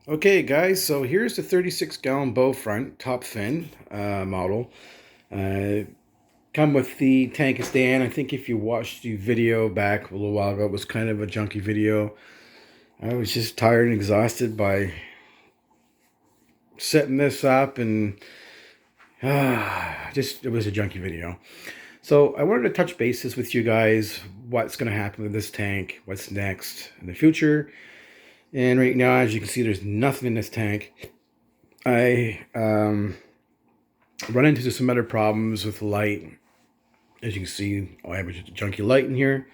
Okay guys, so here's the 36-gallon bow front top fin model. Uh, Come with the tank and stand. I think if you watched the video back a little while ago, it was kind of a junky video. I was just tired and exhausted by setting this up, and just it was a junky video. So I wanted to touch bases with you guys, what's going to happen with this tank, what's next in the future. And right now, as you can see, there's nothing in this tank. I run into some other problems with light. As you can see, I have a junky light in here.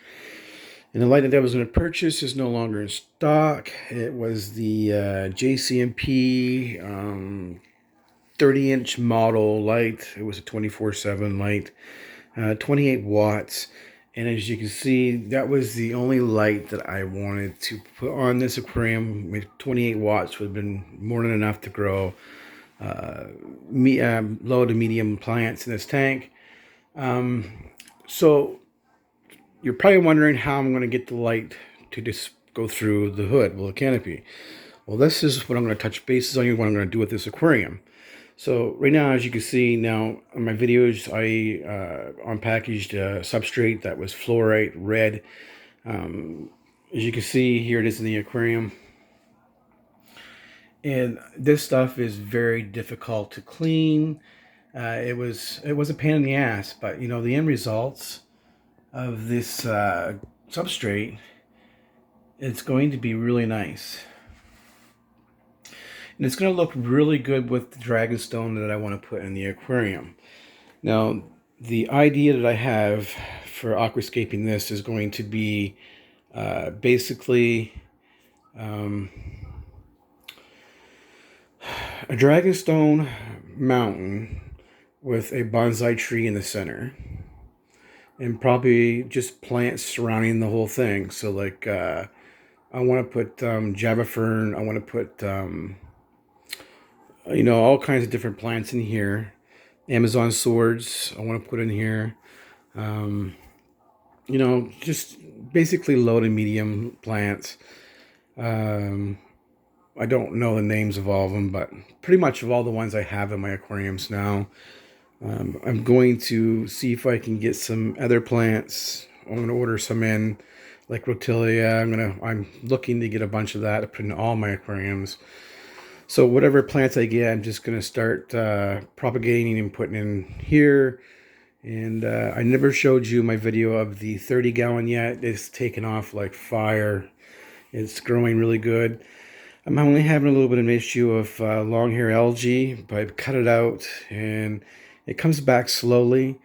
And the light that I was going to purchase is no longer in stock. It was the JCMP 30-inch model light. It was a 24/7 light, 28 watts. And as you can see, that was the only light that I wanted to put on this aquarium. With 28 watts would have been more than enough to grow low to medium plants in this tank. So you're probably wondering how I'm going to get the light to just go through the hood, well, the canopy. Well, this is what I'm going to touch bases on you, what I'm going to do with this aquarium. So right now, as you can see now on my videos, I unpackaged a substrate that was fluorite red. As you can see, here it is in the aquarium. And this stuff is very difficult to clean. It was a pain in the ass, but you know, the end results of this substrate, it's going to be really nice. And it's going to look really good with the dragonstone that I want to put in the aquarium. Now, the idea that I have for aquascaping this is going to be basically a dragonstone mountain with a bonsai tree in the center. And probably just plants surrounding the whole thing. So like, I want to put Java fern. I want to put, you know, all kinds of different plants in here. Amazon swords I want to put in here. You know, just basically low to medium plants. I don't know the names of all of them, but pretty much of all the ones I have in my aquariums now. I'm going to see if I can get some other plants. I'm going to order some in, like Rotilia. I'm looking to get a bunch of that to put in all my aquariums. So whatever plants I get, I'm just going to start propagating and putting in here. And I never showed you my video of the 30-gallon yet. It's taken off like fire. It's growing really good. I'm only having a little bit of an issue of long hair algae, but I've cut it out and it comes back slowly.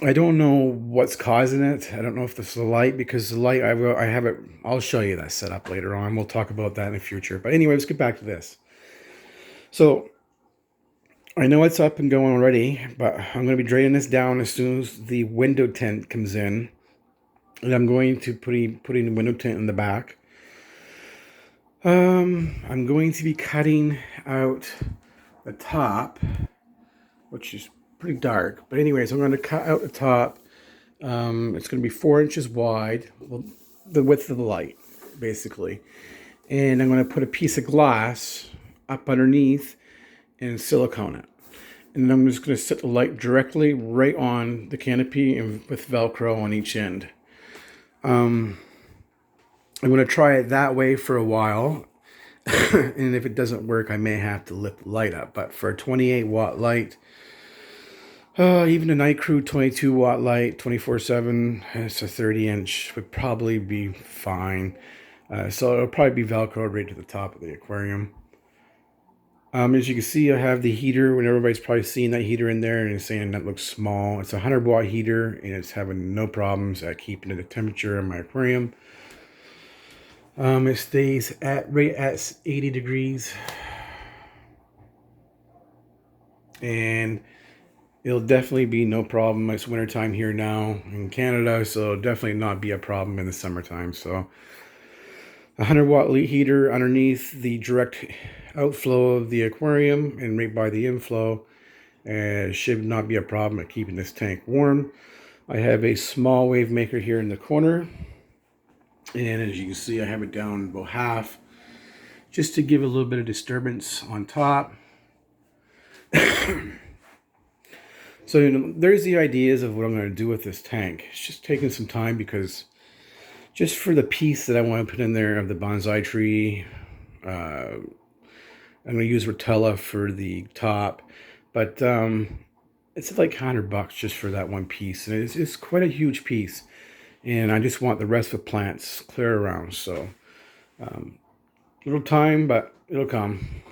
I don't know what's causing it. I don't know if it's the light, because the light, I have it, I'll show you that setup later on. We'll talk about that in the future. But anyway, let's get back to this. So I know it's up and going already, but I'm going to be draining this down as soon as the window tint comes in. And I'm going to putting the window tint in the back. I'm going to be cutting out the top, which is pretty dark. But anyways, I'm going to cut out the top. It's going to be 4 inches wide, well, the width of the light, basically. And I'm going to put a piece of glass up underneath and silicone it. And then I'm just going to set the light directly right on the canopy and with Velcro on each end. I'm going to try it that way for a while. And if it doesn't work, I may have to lift the light up. But for a 28-watt light, even a Night Crew 22-watt light, 24/7, it's a 30-inch, would probably be fine. So it'll probably be Velcroed right to the top of the aquarium. As you can see, I have the heater, and everybody's probably seeing that heater in there and is saying that looks small. It's a 100-watt heater, and it's having no problems at keeping the temperature in my aquarium. It stays right at 80 degrees. And it'll definitely be no problem. It's wintertime here now in Canada, so it'll definitely not be a problem in the summertime. So a 100-watt heater underneath the direct outflow of the aquarium and right by the inflow should not be a problem at keeping this tank warm. I have a small wave maker here in the corner, and as you can see, I have it down about half. just to give a little bit of disturbance on top. So there's the ideas of what I'm going to do with this tank. It's just taking some time because just for the piece that I want to put in there of the bonsai tree, I'm going to use Rotella for the top, but it's like $100 just for that one piece, and it's quite a huge piece, and I just want the rest of the plants clear around. So little time, but it'll come.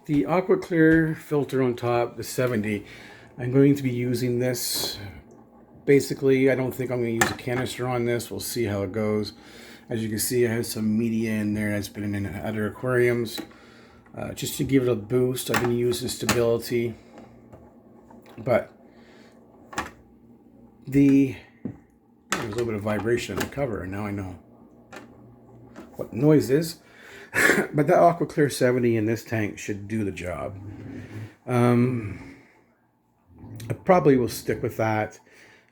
The aqua clear filter on top, the 70, I'm going to be using this. Basically, I don't think I'm going to use a canister on this. We'll see how it goes. As you can see, I have some media in there that's been in other aquariums. Just to give it a boost, I've been using stability. But there's a little bit of vibration in the cover, and now I know what noise is. But the Aqua Clear 70 in this tank should do the job. I probably will stick with that.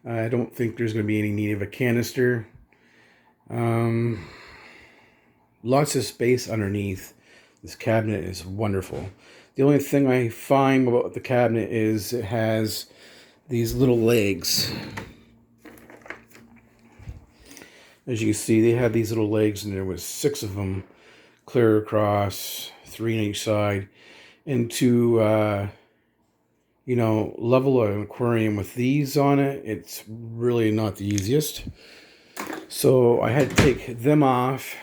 I don't think there's going to be any need of a canister. Lots of space underneath. This cabinet is wonderful. The only thing I find about the cabinet is it has these little legs. As you can see, they have these little legs, and there was 6 of them clear across, 3 on each side. And to you know, level an aquarium with these on it, it's really not the easiest. So I had to take them off.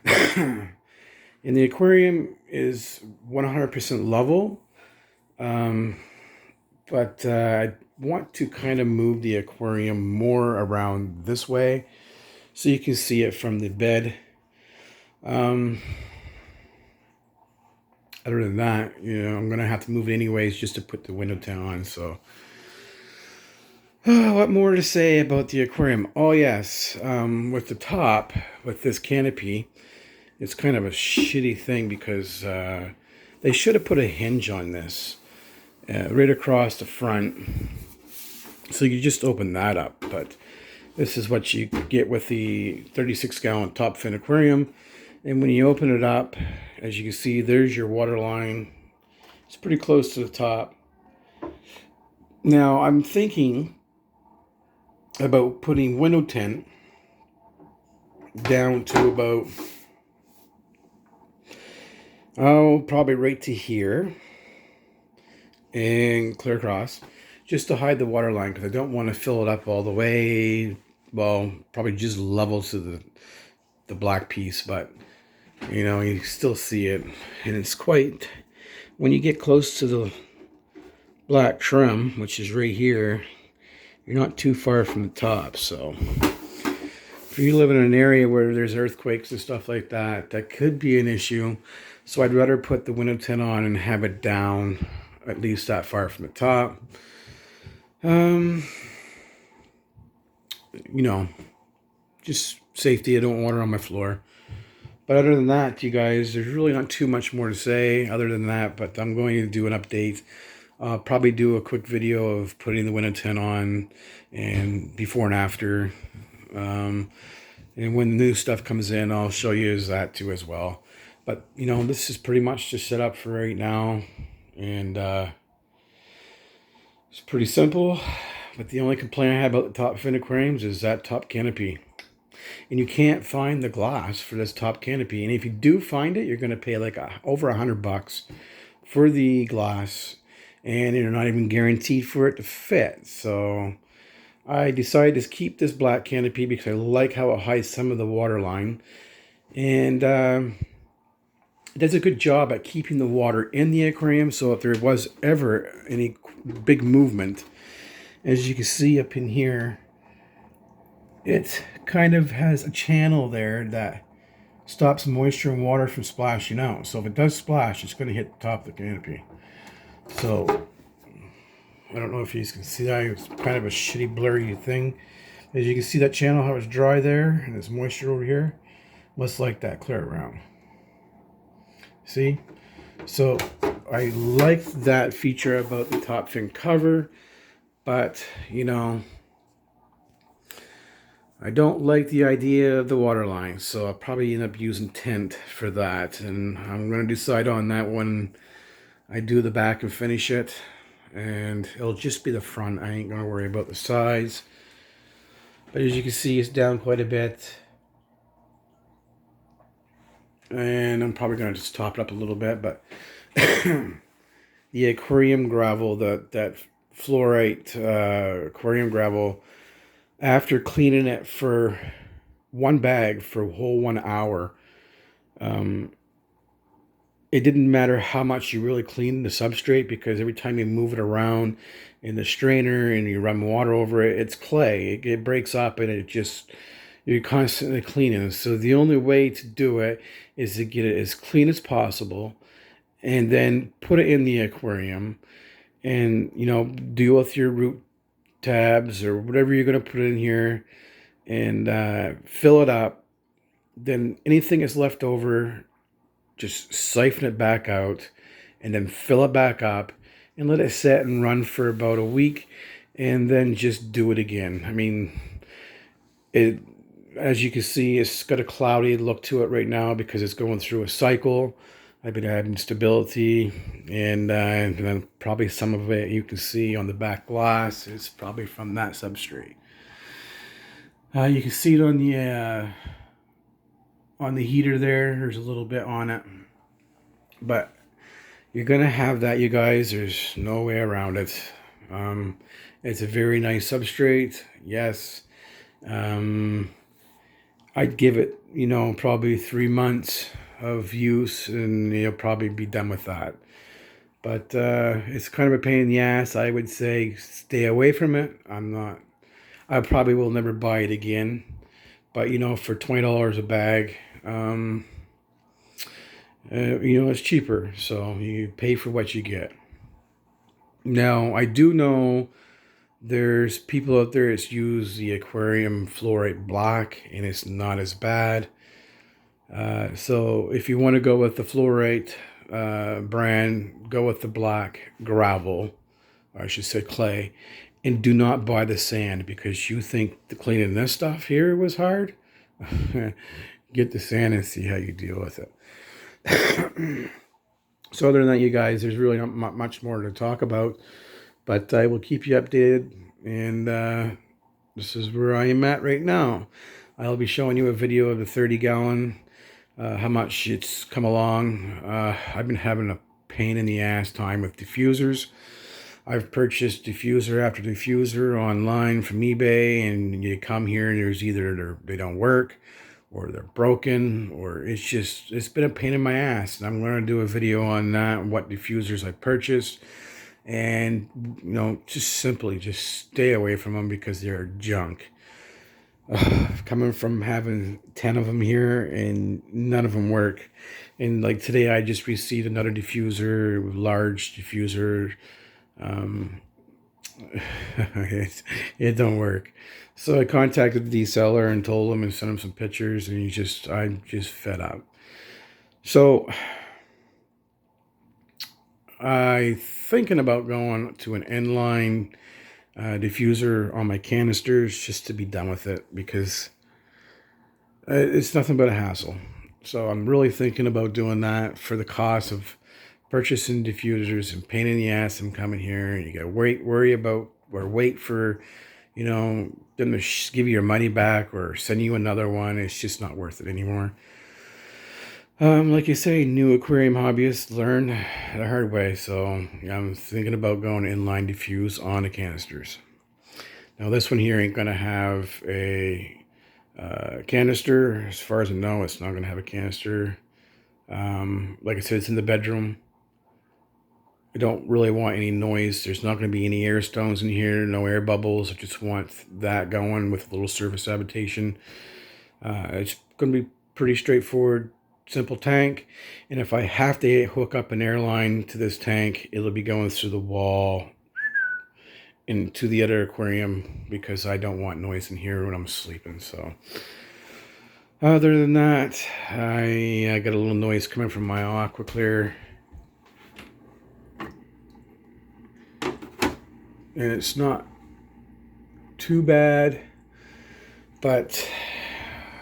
And the aquarium is 100% level. But I want to kind of move the aquarium more around this way so you can see it from the bed. Other than that, you know, I'm going to have to move it anyways just to put the window tint on. So, what more to say about the aquarium? Oh, yes. With the top, with this canopy, it's kind of a shitty thing because they should have put a hinge on this right across the front. So you just open that up. But this is what you get with the 36-gallon top fin aquarium. And when you open it up, as you can see, there's your water line. It's pretty close to the top. Now, I'm thinking about putting window tint down to about, probably right to here. And clear across. Just to hide the water line, because I don't want to fill it up all the way. Well, probably just level to the black piece, but you know, you still see it, and it's quite, when you get close to the black trim, which is right here, you're not too far from the top. So if you live in an area where there's earthquakes and stuff like that, that could be an issue. So I'd rather put the window tint on and have it down at least that far from the top. You know, just safety. I don't want water on my floor. But other than that, you guys, there's really not too much more to say other than that. But I'm going to do an update. I'll probably do a quick video of putting the window tint on and before and after. And when the new stuff comes in, I'll show you that too as well. But, you know, this is pretty much just set up for right now. And it's pretty simple. But the only complaint I have about the top fin aquariums is that top canopy. And you can't find the glass for this top canopy. And if you do find it, you're going to pay like over $100 for the glass. And you're not even guaranteed for it to fit. So I decided to keep this black canopy because I like how it hides some of the water line. And it does a good job at keeping the water in the aquarium. So if there was ever any big movement, as you can see up in here, it kind of has a channel there that stops moisture and water from splashing out. So if it does splash, it's going to hit the top of the canopy. So I don't know if you can see that. It's kind of a shitty blurry thing. As you can see that channel, how it's dry there, and there's moisture over here. Must like that clear around. See? So I like that feature about the top fin cover, but you know, I don't like the idea of the water line, so I'll probably end up using tint for that. And I'm going to decide on that when I do the back and finish it. And it'll just be the front. I ain't going to worry about the sides. But as you can see, it's down quite a bit. And I'm probably going to just top it up a little bit. But the aquarium gravel, that fluorite aquarium gravel, after cleaning it for one bag for a whole 1 hour, it didn't matter how much you really cleaned the substrate, because every time you move it around in the strainer and you run water over it, it's clay. It breaks up, and you're constantly cleaning. So the only way to do it is to get it as clean as possible, and then put it in the aquarium, and deal with your root tabs or whatever you're going to put in here, and fill it up. Then anything that's left over, just siphon it back out, and then fill it back up and let it set and run for about a week, and then just do it again. I mean, it, as you can see, it's got a cloudy look to it right now because it's going through a cycle. I've been adding stability, and then probably some of it you can see on the back glass is probably from that substrate. You can see it on the heater there. There's a little bit on it, but you're gonna have that, you guys. There's no way around it. It's a very nice substrate, yes. I'd give it, probably 3 months of use, and you'll probably be done with that. But it's kind of a pain in the ass. I would say stay away from it. I probably will never buy it again. But for $20 a bag, it's cheaper. So you pay for what you get. Now, I do know there's people out there that use the Aquarium Fluorite Black, and it's not as bad. So if you want to go with the Fluorite brand, go with the black gravel, or I should say clay, and do not buy the sand, because you think the cleaning this stuff here was hard. Get the sand and see how you deal with it. So other than that, you guys, there's really not much more to talk about, but I will keep you updated, and this is where I am at right now. I'll be showing you a video of the 30-gallon, how much it's come along. I've been having a pain in the ass time with diffusers. I've purchased diffuser after diffuser online from eBay, and you come here and there's either they don't work, or they're broken, or it's been a pain in my ass. And I'm going to do a video on that, what diffusers I purchased, and just simply stay away from them because they're junk. Coming from having 10 of them here and none of them work, and like today I just received another diffuser, large diffuser. It don't work. So I contacted the seller and told him and sent him some pictures, and I'm just fed up. So I thinking about going to an inline diffuser on my canisters just to be done with it, because it's nothing but a hassle. So I'm really thinking about doing that for the cost of purchasing diffusers and pain in the ass and coming here, and you gotta wait for them to give you your money back or send you another one. It's just not worth it anymore. Like you say, new aquarium hobbyists learn the hard way, so I'm thinking about going inline diffuse on the canisters. Now this one here ain't gonna have a canister. As far as I know, it's not gonna have a canister. Like I said, it's in the bedroom. I don't really want any noise. There's not going to be any air stones in here, no air bubbles. I just want that going with a little surface habitation. It's going to be pretty straightforward, simple tank. And if I have to hook up an air line to this tank, it'll be going through the wall into the other aquarium, because I don't want noise in here when I'm sleeping. So other than that, I got a little noise coming from my aqua clear. And it's not too bad. But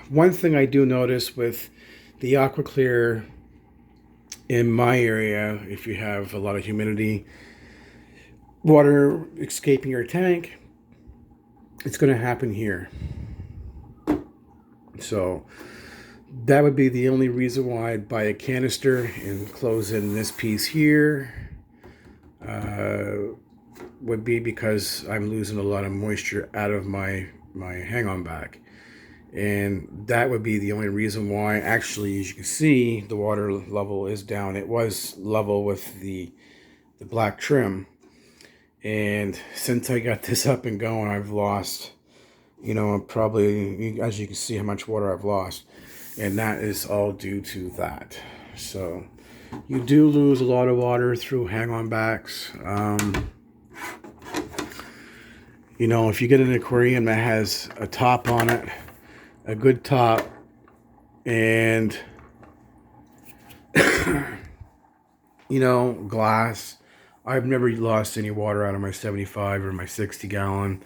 one thing I do notice with the aqua clear in my area, if you have a lot of humidity, water escaping your tank, it's going to happen here. So that would be the only reason why I'd buy a canister and close in this piece here. Would be because I'm losing a lot of moisture out of my hang-on back. And that would be the only reason why. Actually, as you can see, the water level is down. It was level with the black trim. And since I got this up and going, I've lost, probably, as you can see, how much water I've lost. And that is all due to that. So you do lose a lot of water through hang-on backs. If you get an aquarium that has a top on it, a good top, and glass, I've never lost any water out of my 75 or my 60 gallon,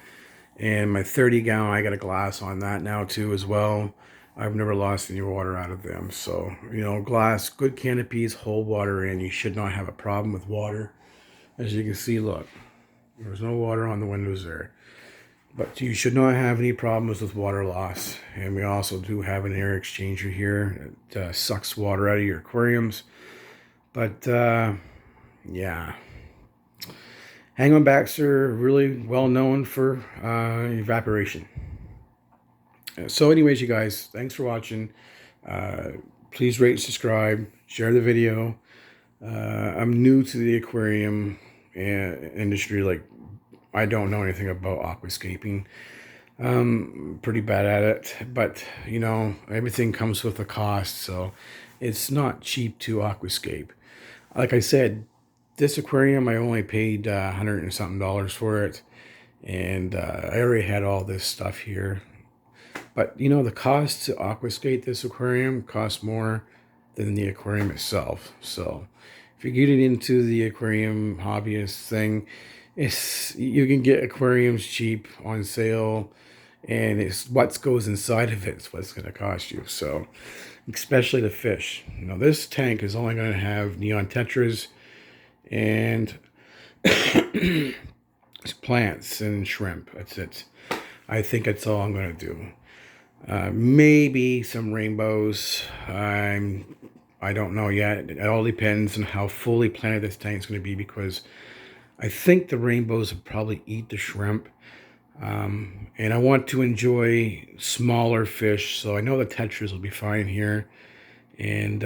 and my 30 gallon, I got a glass on that now too as well. I've never lost any water out of them. So glass, good canopies hold water in. You should not have a problem with water. As you can see, look, there's no water on the windows there. But you should not have any problems with water loss. And we also do have an air exchanger here. It sucks water out of your aquariums. But yeah, hang-on backs are really well known for evaporation. So anyways, you guys, thanks for watching. Please rate, subscribe, share the video. I'm new to the aquarium industry. Like, I don't know anything about aquascaping. Pretty bad at it, but everything comes with a cost, so it's not cheap to aquascape. Like I said, this aquarium, I only paid $100 and something for it, and I already had all this stuff here. But the cost to aquascape this aquarium costs more than the aquarium itself. So if you're getting into the aquarium hobbyist thing, you can get aquariums cheap on sale, and it's what goes inside of it's what's going to cost you. So especially the fish. This tank is only going to have neon tetras and plants and shrimp. That's it. I think that's all I'm going to do. Maybe some rainbows. I don't know yet. It all depends on how fully planted this tank is going to be, because I think the rainbows will probably eat the shrimp. And I want to enjoy smaller fish, so I know the tetras will be fine here. And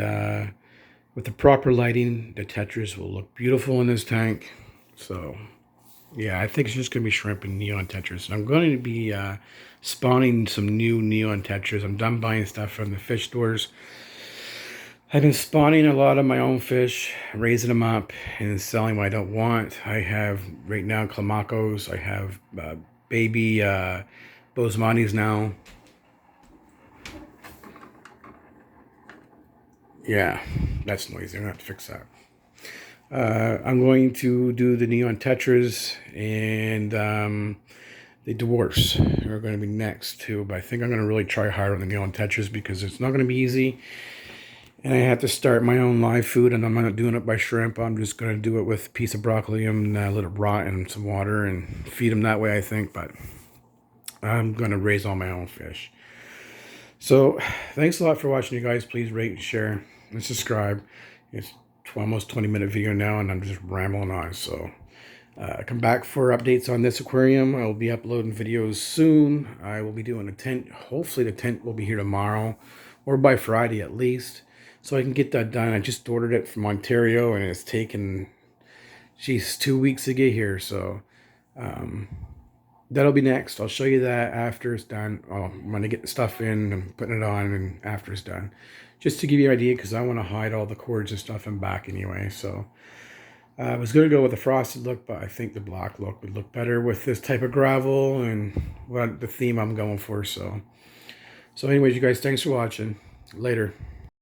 with the proper lighting, the tetras will look beautiful in this tank. So yeah, I think it's just going to be shrimp and neon tetras. And I'm going to be spawning some new neon tetras. I'm done buying stuff from the fish stores. I've been spawning a lot of my own fish, raising them up, and selling what I don't want. I have, right now, clamacos. I have baby Bosemani's now. Yeah, that's noisy. I'm going to have to fix that. I'm going to do the neon tetras, and the dwarfs are going to be next too. But I think I'm going to really try hard on the neon tetras, because it's not going to be easy. And I have to start my own live food, and I'm not doing it by shrimp. I'm just going to do it with a piece of broccoli and let it rot in some water and feed them that way, I think. But I'm going to raise all my own fish. So thanks a lot for watching, you guys. Please rate, share, and subscribe. It's almost 20-minute video now, and I'm just rambling on. So come back for updates on this aquarium. I will be uploading videos soon. I will be doing a tent. Hopefully the tent will be here tomorrow or by Friday at least, so I can get that done. I just ordered it from Ontario, and it's taken, geez, 2 weeks to get here. So that'll be next. I'll show you that after it's done. I'm going to get the stuff in and putting it on, and after it's done, just to give you an idea, because I want to hide all the cords and stuff in back anyway. So I was going to go with the frosted look, but I think the black look would look better with this type of gravel and what the theme I'm going for. So anyways, you guys, thanks for watching. Later.